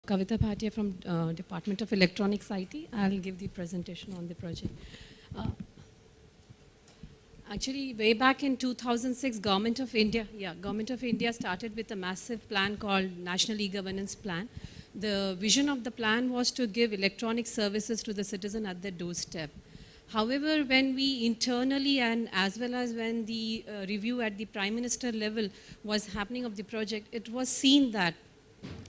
Kavita Bhatia from Department of Electronics IT. I'll give the presentation on the project. Actually, way back in 2006, Government of India started with a massive plan called National E-Governance Plan. The vision of the plan was to give electronic services to the citizen at their doorstep. However, when we internally and as well as when the review at the Prime Minister level was happening of the project, it was seen that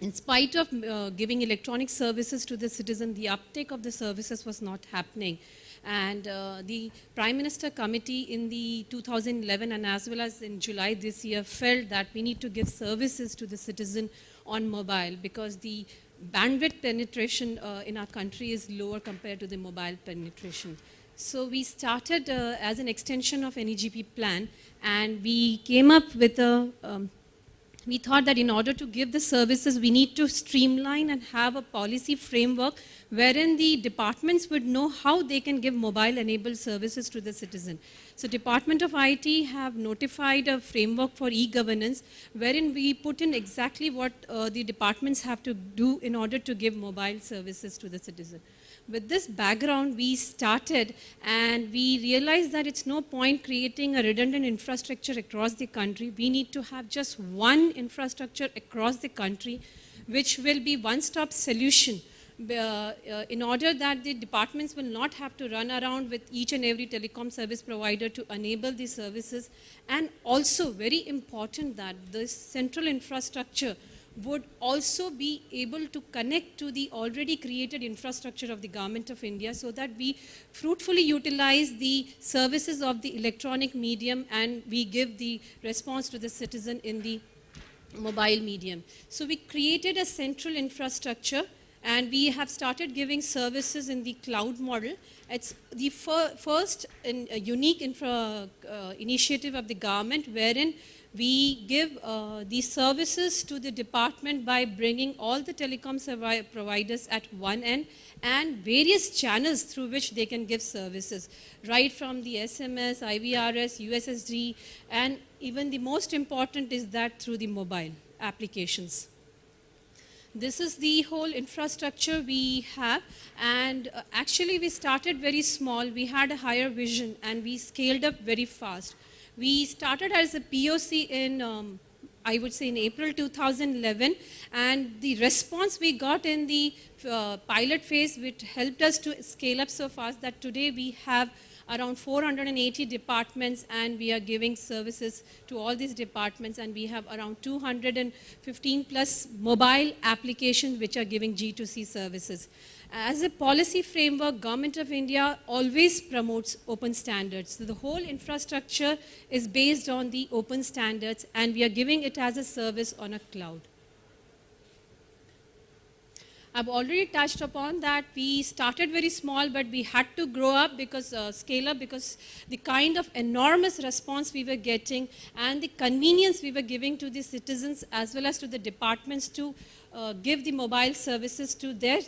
in spite of giving electronic services to the citizen, the uptake of the services was not happening. And the Prime Minister Committee in the 2011 and as well as in July this year felt that we need to give services to the citizen on mobile because the bandwidth penetration in our country is lower compared to the mobile penetration. So we started as an extension of NEGP plan, and we came up with a we thought that in order to give the services, we need to streamline and have a policy framework wherein the departments would know how they can give mobile-enabled services to the citizen. So Department of IT have notified a framework for e-governance wherein we put in exactly what the departments have to do in order to give mobile services to the citizen. With this background, we started and we realized that it's no point creating a redundant infrastructure across the country. We need to have just one infrastructure across the country, which will be one-stop solution in order that the departments will not have to run around with each and every telecom service provider to enable these services. And also very important that this central infrastructure would also be able to connect to the already created infrastructure of the Government of India so that we fruitfully utilize the services of the electronic medium and we give the response to the citizen in the mobile medium. So we created a central infrastructure and we have started giving services in the cloud model. It's the first unique initiative of the government wherein we give the services to the department by bringing all the telecom providers at one end and various channels through which they can give services, right from the SMS, IVRS, USSD, and even the most important is that through the mobile applications. This is the whole infrastructure we have, and actually we started very small. We had a higher vision and we scaled up very fast. We started as a POC in, I would say in April 2011, and the response we got in the pilot phase, which helped us to scale up so fast that today we have around 480 departments and we are giving services to all these departments, and we have around 215 plus mobile applications which are giving G2C services. As a policy framework, Government of India always promotes open standards. So the whole infrastructure is based on the open standards and we are giving it as a service on a cloud. I've already touched upon that we started very small, but we had to grow up because, scale up because the kind of enormous response we were getting and the convenience we were giving to the citizens as well as to the departments to give the mobile services to their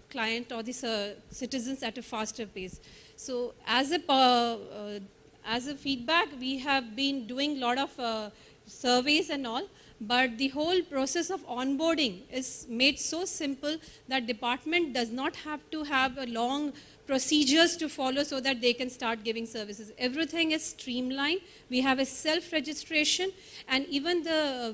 client or the citizens at a faster pace. So as a feedback, we have been doing a lot of surveys and all. But the whole process of onboarding is made so simple that department does not have to have a long procedures to follow so that they can start giving services. Everything is streamlined. We have a self-registration, and even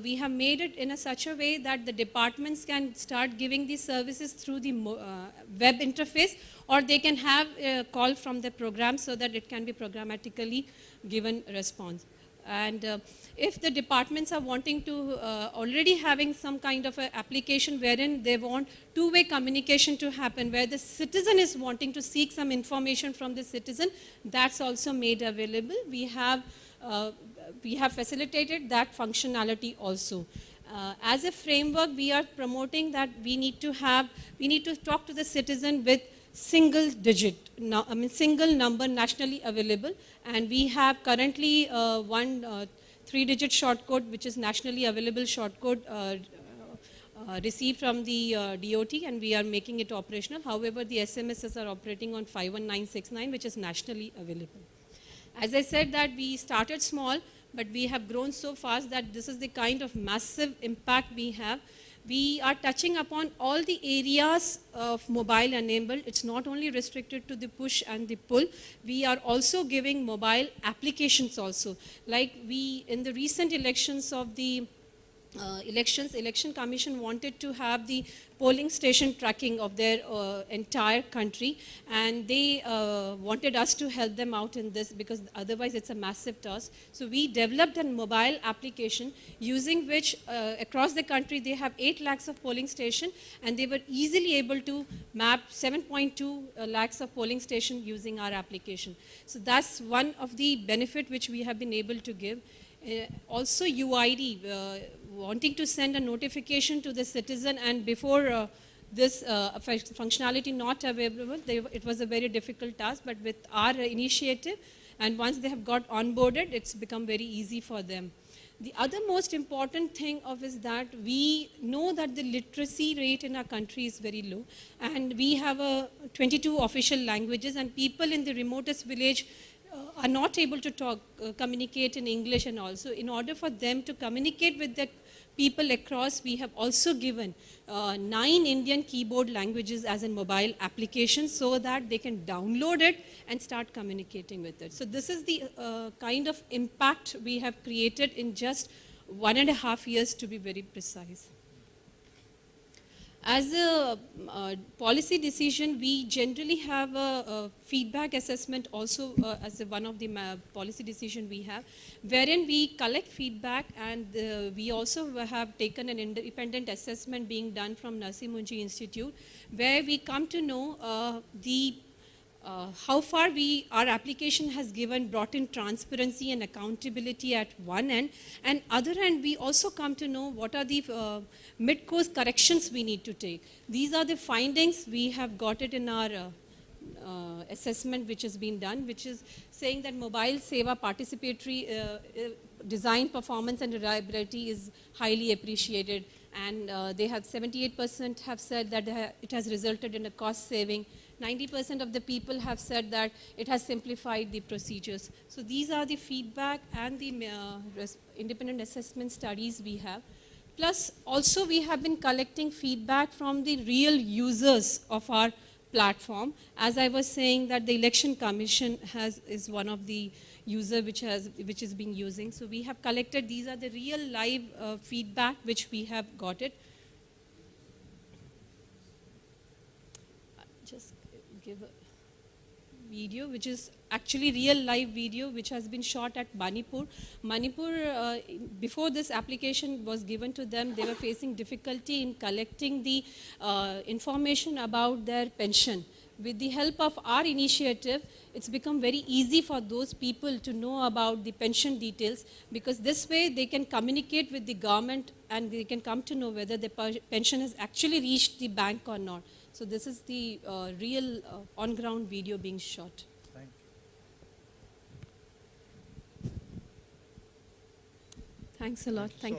we have made it in such a way that the departments can start giving these services through the web interface, or they can have a call from the program so that it can be programmatically given response. And if the departments are wanting to, already having some kind of a application wherein they want two-way communication to happen, where the citizen is wanting to seek some information from the citizen, that's also made available. We have facilitated that functionality also. As a framework, we are promoting that we need to talk to the citizen with single digit, single number nationally available, and we have currently one 3-digit short code which is nationally available short code received from the DOT, and we are making it operational. However, the SMSs are operating on 51969 which is nationally available. As I said that we started small, but we have grown so fast that this is the kind of massive impact we have. We are touching upon all the areas of mobile enabled. It's not only restricted to the push and the pull. We are also giving mobile applications also. Like we, in the recent elections of the Election Commission wanted to have the polling station tracking of their entire country, and they wanted us to help them out in this because otherwise it's a massive task. So we developed a mobile application using which across the country they have 8 lakhs of polling station, and they were easily able to map 7.2 lakhs of polling station using our application. So that's one of the benefit which we have been able to give. Also UID, wanting to send a notification to the citizen, and before this functionality not available, it was a very difficult task, but with our initiative, and once they have got onboarded, it's become very easy for them. The other most important thing is that we know that the literacy rate in our country is very low, and we have 22 official languages, and people in the remotest village are not able to talk, communicate in English, and also in order for them to communicate with the people across, we have also given 9 Indian keyboard languages as a mobile application so that they can download it and start communicating with it. So this is the kind of impact we have created in just 1.5 years, to be very precise. As a policy decision, we generally have a feedback assessment also as one of the policy decision we have, wherein we collect feedback, and we also have taken an independent assessment being done from Narsee Monjee Institute, where we come to know how far our application has brought in transparency and accountability at one end, and other end we also come to know what are the mid-course corrections we need to take. These are the findings we have got it in our assessment which has been done, which is saying that mobile Seva participatory design, performance and reliability is highly appreciated, and they have 78% have said that it has resulted in a cost saving. 90% of the people have said that it has simplified the procedures. So these are the feedback and the independent assessment studies we have. Plus also we have been collecting feedback from the real users of our platform. As I was saying that the Election Commission is one of the user which is being using. So we have collected, these are the real live feedback which we have got it. Just give a video which is actually real live video which has been shot at Manipur. Manipur, before this application was given to them, they were facing difficulty in collecting the information about their pension. With the help of our initiative, it's become very easy for those people to know about the pension details, because this way they can communicate with the government and they can come to know whether the pension has actually reached the bank or not. So this is the real on-ground video being shot. Thank you. Thanks a lot. Thank